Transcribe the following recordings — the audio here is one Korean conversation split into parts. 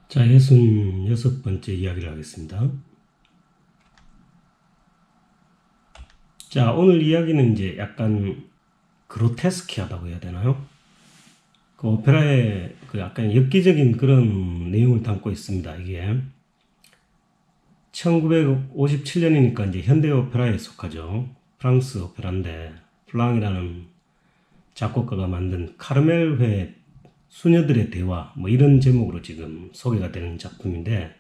자, 66번째 이야기를 하겠습니다. 자, 오늘 이야기는 이제 약간 그로테스키하다고 해야 되나요? 그 오페라의 그 약간 엽기적인 그런 내용을 담고 있습니다. 이게 1957년이니까 이제 현대 오페라에 속하죠. 프랑스 오페라인데 플랑이라는 작곡가가 만든 카르멜회 수녀들의 대화 뭐 이런 제목으로 지금 소개가 되는 작품인데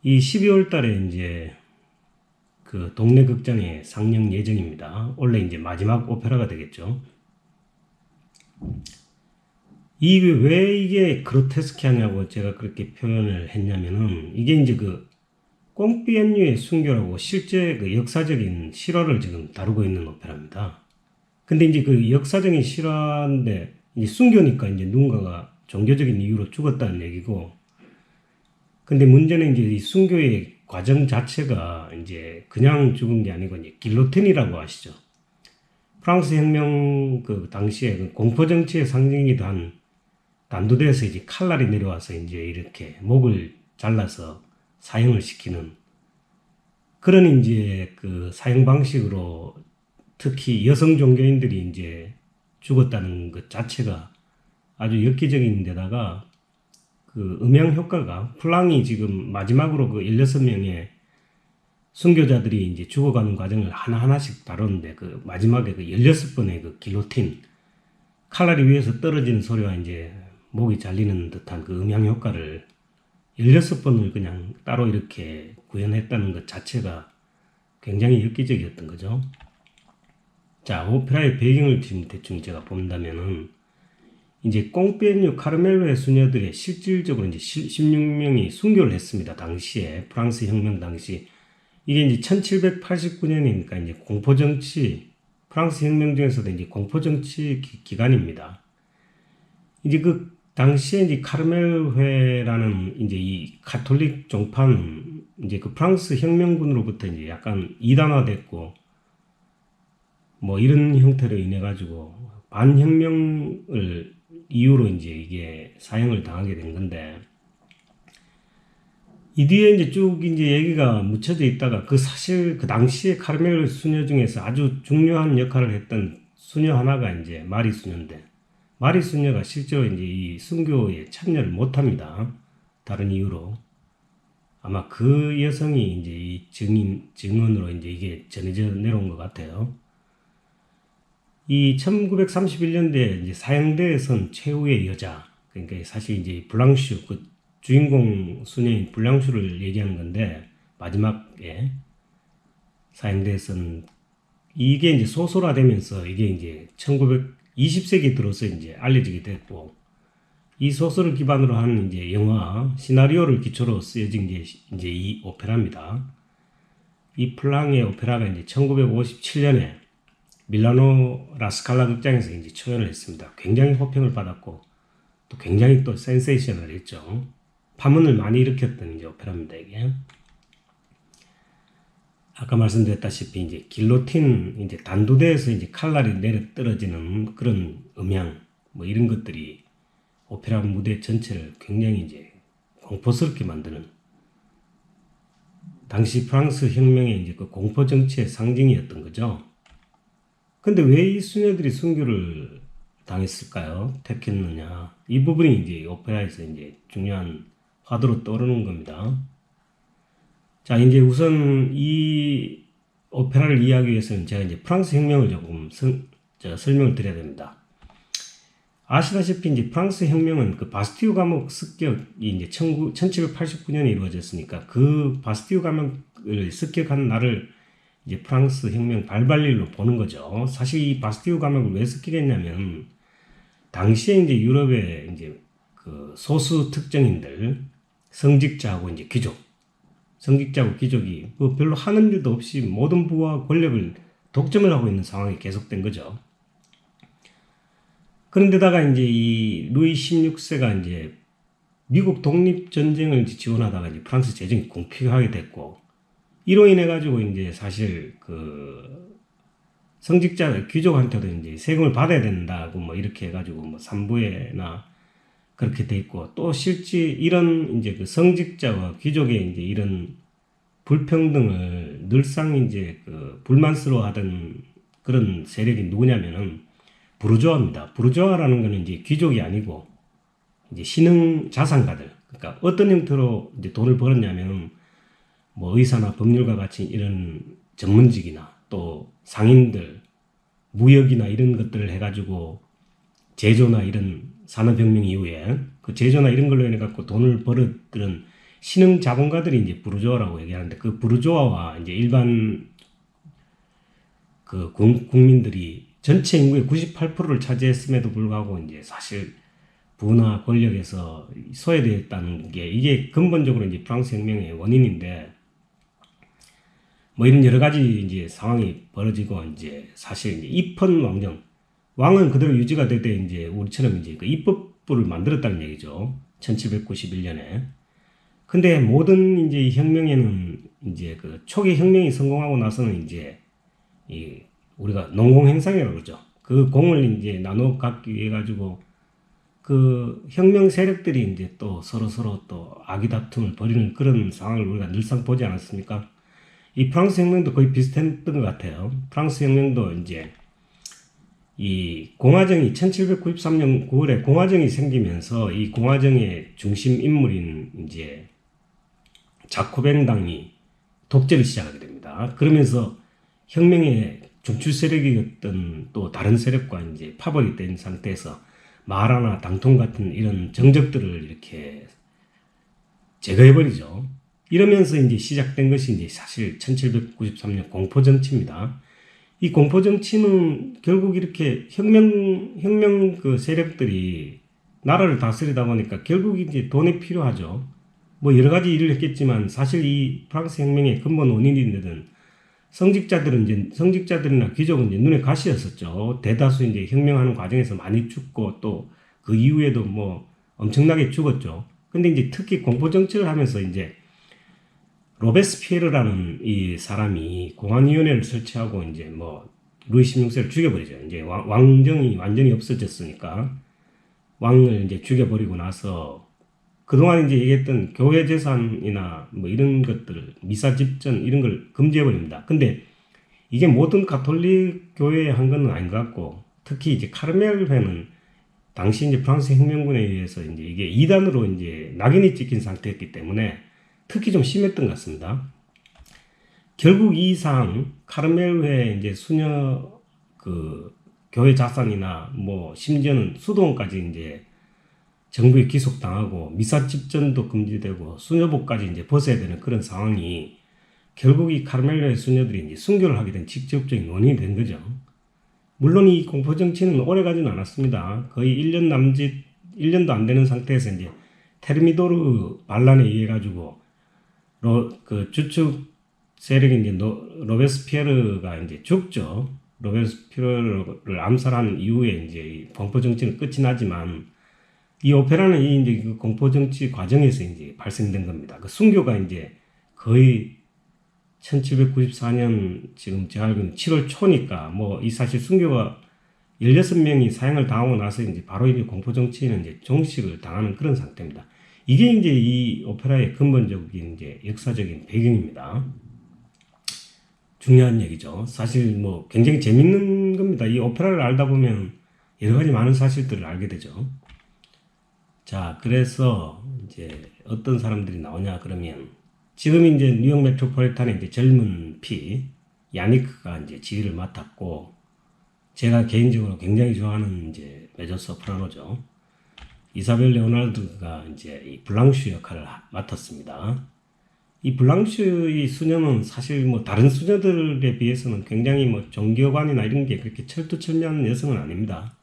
이 12월 달에 이제 그 동네 극장에 상영 예정입니다. 원래 이제 마지막 오페라가 되겠죠. 이게 왜 이게 그로테스키하냐고 제가 그렇게 표현을 했냐면은 이게 이제 그 꽁피엔유의 순교라고 실제 그 역사적인 실화를 지금 다루고 있는 오페라입니다. 근데 이제 그 역사적인 실화인데 이제 순교니까 이제 누군가가 종교적인 이유로 죽었다는 얘기고, 근데 문제는 이제 이 순교의 과정 자체가 이제 그냥 죽은 게 아니고 이제 길로틴이라고 아시죠? 프랑스 혁명 그 당시에 그 공포 정치의 상징이기도 한 단두대에서 이제 칼날이 내려와서 이제 이렇게 목을 잘라서 사형을 시키는 그런 이제 그 사형 방식으로 특히 여성 종교인들이 이제 죽었다는 것 자체가 아주 엽기적인 데다가 그 음향 효과가 플랑이 지금 마지막으로 그 16명의 순교자들이 이제 죽어가는 과정을 하나하나씩 다루는데 그 마지막에 그 16번의 그 길로틴 칼날이 위에서 떨어지는 소리와 이제 목이 잘리는 듯한 그 음향 효과를 16번을 그냥 따로 이렇게 구현했다는 것 자체가 굉장히 엽기적이었던 거죠. 자, 오페라의 배경을 지금 대충 제가 본다면은 이제 꽁페뉴 카르멜로의 수녀들의 실질적으로 이제 16명이 순교를 했습니다. 당시에 프랑스 혁명 당시 이게 이제 1789년이니까 이제 공포정치 프랑스 혁명 중에서도 이제 공포정치 기간입니다. 이제 그 당시에 이제 카르멜회라는 이제 이 가톨릭 종파는 이제 그 프랑스 혁명군으로부터 이제 약간 이단화됐고 뭐 이런 형태로 인해 가지고 반혁명을 이유로 이제 이게 사형을 당하게 된 건데 이 뒤에 이제 쭉 이제 얘기가 묻혀져 있다가 그 사실 그 당시에 카르멜 수녀 중에서 아주 중요한 역할을 했던 수녀 하나가 이제 마리 수녀인데 마리 수녀가 실제로 이제 이 순교에 참여를 못 합니다. 다른 이유로. 아마 그 여성이 이제 이 증언으로 이제 이게 전해져 내려온 것 같아요. 이 1931년도에 이제 사형대에 선 최후의 여자, 그러니까 사실 이제 블랑슈, 그 주인공 수녀인 블랑슈를 얘기하는 건데, 마지막에 사형대에 선 이게 이제 소설화되면서 이게 이제 1920세기 들어서 이제 알려지게 됐고, 이 소설을 기반으로 한 이제 영화 시나리오를 기초로 쓰여진 게 이제 이 오페라입니다. 이 플랑의 오페라가 이제 1957년에 밀라노 라스칼라 극장에서 이제 초연을 했습니다. 굉장히 호평을 받았고 또 굉장히 또 센세이셔널했죠. 파문을 많이 일으켰던 이제 오페라입니다. 이게 아까 말씀드렸다시피 이제 길로틴 이제 단두대에서 이제 칼날이 내려 떨어지는 그런 음향 뭐 이런 것들이 오페라 무대 전체를 굉장히 이제 공포스럽게 만드는 당시 프랑스 혁명의 이제 그 공포 정치의 상징이었던 거죠. 근데 왜 이 수녀들이 순교를 당했을까요? 택했느냐? 이 부분이 이제 오페라에서 이제 중요한 화두로 떠오르는 겁니다. 자, 이제 우선 이 오페라를 이해하기 위해서는 제가 이제 프랑스 혁명을 조금 설명을 드려야 됩니다. 아시다시피 이제 프랑스 혁명은 그 바스티유 감옥 습격이 이제 1789년에 이루어졌으니까 그 바스티유 감옥을 습격한 날을 이제 프랑스 혁명 발발일로 보는 거죠. 사실 이 바스티유 감옥을 왜 습격했냐면 당시에 이제 유럽의 이제 그 소수 특정인들 성직자하고 이제 귀족, 성직자하고 귀족이 뭐 별로 하는 일도 없이 모든 부와 권력을 독점을 하고 있는 상황이 계속된 거죠. 그런데다가 이제 이 루이 16세가 이제 미국 독립 전쟁을 지원하다가 이제 프랑스 재정이 궁핍하게 됐고 이로 인해 가지고 이제 사실 그 성직자 귀족한테도 이제 세금을 받아야 된다고 뭐 이렇게 해가지고 뭐 산부에나 그렇게 돼 있고, 또 실제 이런 이제 그 성직자와 귀족의 이제 이런 불평등을 늘상 이제 그 불만스러워하던 그런 세력이 누구냐면은 부르주아입니다. 부르주아라는 거는 이제 귀족이 아니고 이제 신흥 자산가들. 그러니까 어떤 형태로 이제 돈을 벌었냐면은 뭐 의사나 법률가 같이 이런 전문직이나 또 상인들, 무역이나 이런 것들을 해가지고 제조나 이런 산업혁명 이후에 그 제조나 이런 걸로 해갖고 돈을 벌었던 신흥 자본가들이 이제 부르주아라고 얘기하는데, 그 부르주아와 이제 일반 그 국민들이 전체 인구의 98%를 차지했음에도 불구하고 이제 사실 부나 권력에서 소외되었다는 게 이게 근본적으로 이제 프랑스 혁명의 원인인데, 뭐 이런 여러 가지 이제 상황이 벌어지고 이제 사실 이제 입헌 왕정, 왕은 그대로 유지가 되되 이제 우리처럼 이제 그 입법부를 만들었다는 얘기죠. 1791년에. 근데 모든 이제 이 혁명에는 이제 그 초기 혁명이 성공하고 나서는 이제 이 우리가 농공행상이라고 그러죠. 그 공을 이제 나눠 갖기 위해 가지고 그 혁명 세력들이 이제 또 서로 또 아기다툼을 벌이는 그런 상황을 우리가 늘상 보지 않았습니까? 이 프랑스 혁명도 거의 비슷했던 것 같아요. 프랑스 혁명도 이제 이 공화정이 1793년 9월에 공화정이 생기면서 이 공화정의 중심 인물인 이제 자코뱅당이 독재를 시작하게 됩니다. 그러면서 혁명의 중추 세력이었던 또 다른 세력과 이제 파벌이 된 상태에서 마라나 당통 같은 이런 정적들을 이렇게 제거해버리죠. 이러면서 이제 시작된 것이 이제 사실 1793년 공포정치입니다. 이 공포정치는 결국 이렇게 혁명 그 세력들이 나라를 다스리다 보니까 결국 이제 돈이 필요하죠. 뭐 여러 가지 일을 했겠지만 사실 이 프랑스 혁명의 근본 원인인데는 성직자들이나 귀족은 이제 눈에 가시였었죠. 대다수 이제 혁명하는 과정에서 많이 죽고 또 그 이후에도 뭐 엄청나게 죽었죠. 근데 이제 특히 공포정치를 하면서 이제 로베스피에르라는 이 사람이 공안위원회를 설치하고 이제 뭐 루이 16세를 죽여버리죠. 이제 왕정이 완전히 없어졌으니까 왕을 이제 죽여버리고 나서 그동안 이제 얘기했던 교회 재산이나 뭐 이런 것들, 미사 집전 이런 걸 금지해버립니다. 근데 이게 모든 가톨릭 교회에 한 건 아닌 것 같고, 특히 이제 카르멜회는 당시 이제 프랑스 혁명군에 의해서 이제 이게 이단으로 이제 낙인이 찍힌 상태였기 때문에 특히 좀 심했던 것 같습니다. 결국 이 사항, 카르멜회 이제 수녀 그 교회 자산이나 뭐 심지어는 수도원까지 이제 정부에 기속당하고 미사 집전도 금지되고 수녀복까지 이제 벗어야 되는 그런 상황이 결국 이 카르멜로의 수녀들이 이제 순교를 하게 된 직접적인 원인이 된 거죠. 물론 이 공포정치는 오래 가지는 않았습니다. 거의 1년도 안 되는 상태에서 이제 테르미도르 반란에 의해 가지고 그 주축 세력인 이제 로베스피에르가 이제 죽죠. 로베스피에르를 암살한 이후에 이제 이 공포정치는 끝이 나지만 이 오페라는 이 이제 그 공포정치 과정에서 이제 발생된 겁니다. 그 순교가 이제 거의 1794년 지금 제가 알고 있는 7월 초니까 뭐 이 사실 순교가 16명이 사형을 당하고 나서 이제 바로 이제 공포정치는 이제 종식을 당하는 그런 상태입니다. 이게 이제 이 오페라의 근본적인 이제 역사적인 배경입니다. 중요한 얘기죠. 사실 뭐 굉장히 재밌는 겁니다. 이 오페라를 알다 보면 여러 가지 많은 사실들을 알게 되죠. 자, 그래서 이제 어떤 사람들이 나오냐 그러면 지금 이제 뉴욕 메트로폴리탄의 이제 젊은 피 야니크가 이제 지휘를 맡았고, 제가 개인적으로 굉장히 좋아하는 이제 메조소프라노죠. 이사벨 레오나르드가 이제 이 블랑슈 역할을 맡았습니다. 이 블랑슈의 수녀는 사실 뭐 다른 수녀들에 비해서는 굉장히 뭐 종교관이나 이런 게 그렇게 철두철미한 여성은 아닙니다.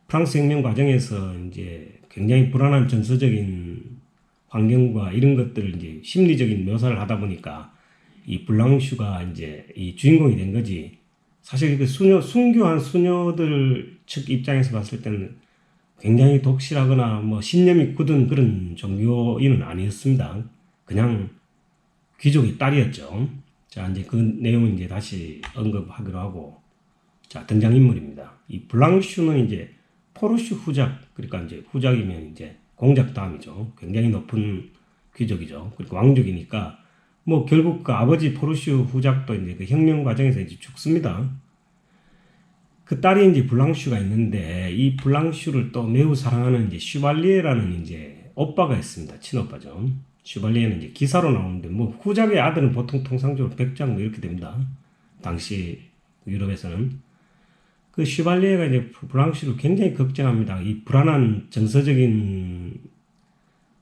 프랑스 혁명 과정에서 이제 굉장히 불안한 정서적인 환경과 이런 것들을 이제 심리적인 묘사를 하다 보니까 이 블랑슈가 이제 이 주인공이 된 거지. 사실 그 순교한 수녀들 측 입장에서 봤을 때는 굉장히 독실하거나 뭐 신념이 굳은 그런 종교인은 아니었습니다. 그냥 귀족의 딸이었죠. 자, 이제 그 내용은 이제 다시 언급하기로 하고, 자, 등장인물입니다. 이 블랑슈는 이제 포르쉐 후작, 그러니까 이제 후작이면 이제 공작 다음이죠. 굉장히 높은 귀족이죠. 그리고 왕족이니까 뭐 결국 그 아버지 포르쉐 후작도 이제 그 혁명 과정에서 이제 죽습니다. 그 딸이 이제 블랑슈가 있는데 이 블랑슈를 또 매우 사랑하는 이제 슈발리에라는 이제 오빠가 있습니다. 친오빠죠. 슈발리에는 이제 기사로 나오는데 뭐 후작의 아들은 보통 통상적으로 백장 뭐 이렇게 됩니다. 당시 유럽에서는 그 슈발리에가 이제 블랑슈를 굉장히 걱정합니다. 이 불안한 정서적인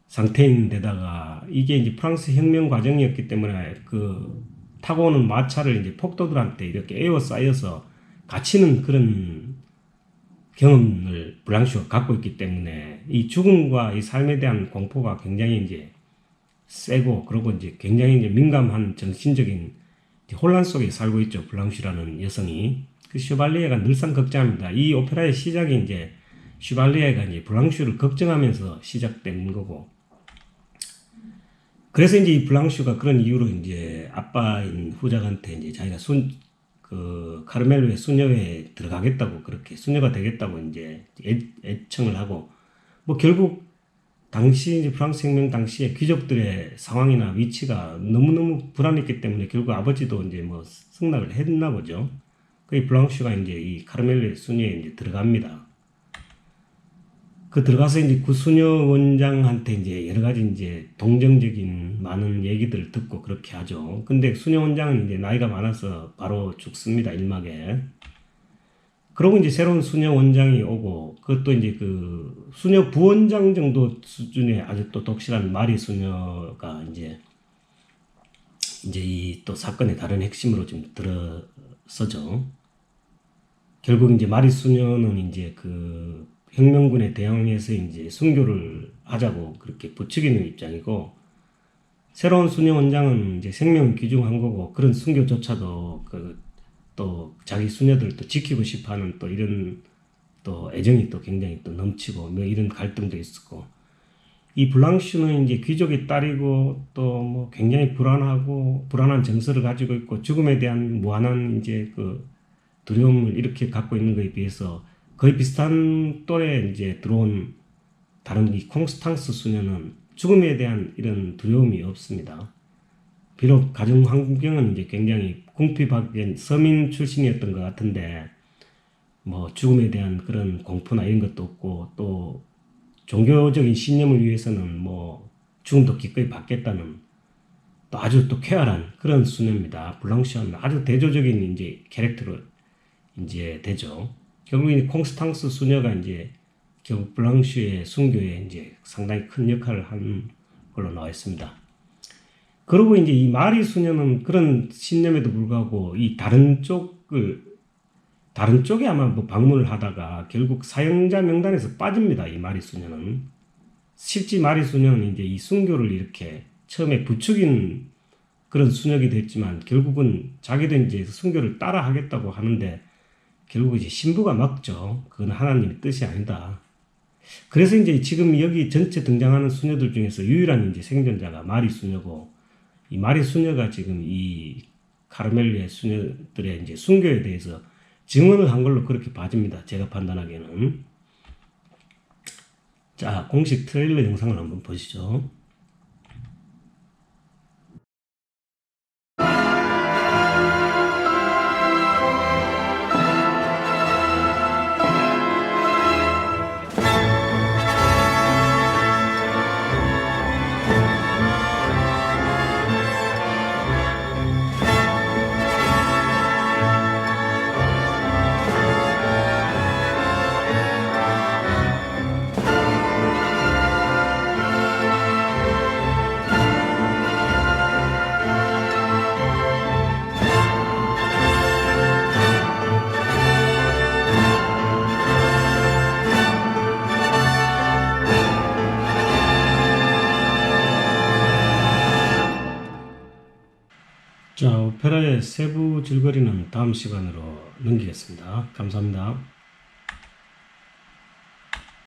상태인데다가 이게 이제 프랑스 혁명 과정이었기 때문에 그 타고 오는 마차를 이제 폭도들한테 이렇게 에워싸여서 갇히는 그런 경험을 블랑슈가 갖고 있기 때문에 이 죽음과 이 삶에 대한 공포가 굉장히 이제 세고 그리고 이제 굉장히 이제 민감한 정신적인 혼란 속에 살고 있죠. 블랑슈라는 여성이. 그 슈발리에가 늘상 걱정합니다. 이 오페라의 시작이 이제 슈발리에가 이제 블랑슈를 걱정하면서 시작된 거고. 그래서 이제 이 블랑슈가 그런 이유로 이제 아빠인 후작한테 이제 자기가 카르멜로의 수녀회에 들어가겠다고 그렇게 수녀가 되겠다고 이제 애청을 하고 뭐 결국 당시 이제 프랑스 혁명 당시에 귀족들의 상황이나 위치가 너무너무 불안했기 때문에 결국 아버지도 이제 뭐 승낙을 했나 보죠. 그 블랑슈가 이제 이 카르멜로의 수녀에 이제 들어갑니다. 그 들어가서 이제 그 수녀 원장한테 이제 여러 가지 이제 동정적인 많은 얘기들을 듣고 그렇게 하죠. 근데 수녀 원장은 이제 나이가 많아서 바로 죽습니다. 일막에. 그러고 이제 새로운 수녀 원장이 오고 그것도 이제 그 수녀 부원장 정도 수준의 아주 또 독실한 마리 수녀가 이제 이 또 사건의 다른 핵심으로 좀 들어서죠. 결국 이제 마리 수녀는 이제 그 혁명군에 대항해서 이제 순교를 하자고 그렇게 부추기는 입장이고 새로운 수녀 원장은 이제 생명을 귀중한 거고 그런 순교조차도 또 자기 수녀들 또 지키고 싶어하는 또 이런 또 애정이 또 굉장히 또 넘치고 뭐 이런 갈등도 있었고 이 블랑슈는 이제 귀족의 딸이고 또 뭐 굉장히 불안한 정서를 가지고 있고 죽음에 대한 무한한 이제 그 두려움을 이렇게 갖고 있는 것에 비해서 거의 비슷한 또래 이제 들어온 다른 이 콩스탕스 수녀는 죽음에 대한 이런 두려움이 없습니다. 비록 가정 환경은 이제 굉장히 궁핍하게 서민 출신이었던 것 같은데 뭐 죽음에 대한 그런 공포나 이런 것도 없고 또 종교적인 신념을 위해서는 뭐 죽음도 기꺼이 받겠다는 또 아주 또 쾌활한 그런 수녀입니다. 블랑슈는 아주 대조적인 이제 캐릭터로 이제 되죠. 결국 이 콩스탕스 수녀가 이제 결국 블랑슈의 순교에 이제 상당히 큰 역할을 한 걸로 나와 있습니다. 그리고 이제 이 마리 수녀는 그런 신념에도 불구하고 이 다른 쪽에 아마 뭐 방문을 하다가 결국 사형자 명단에서 빠집니다. 이 마리 수녀는. 실제 마리 수녀는 이제 이 순교를 이렇게 처음에 부추긴 그런 수녀가 됐지만 결국은 자기도 이제 순교를 따라 하겠다고 하는데 결국 이제 신부가 막죠. 그건 하나님의 뜻이 아니다. 그래서 이제 지금 여기 전체 등장하는 수녀들 중에서 유일한 이제 생존자가 마리 수녀고 이 마리 수녀가 지금 이 카르멜리의 수녀들의 이제 순교에 대해서 증언을 한 걸로 그렇게 봐집니다. 제가 판단하기에는. 자, 공식 트레일러 영상을 한번 보시죠. 자, 오페라의 세부 줄거리는 다음 시간으로 넘기겠습니다. 감사합니다.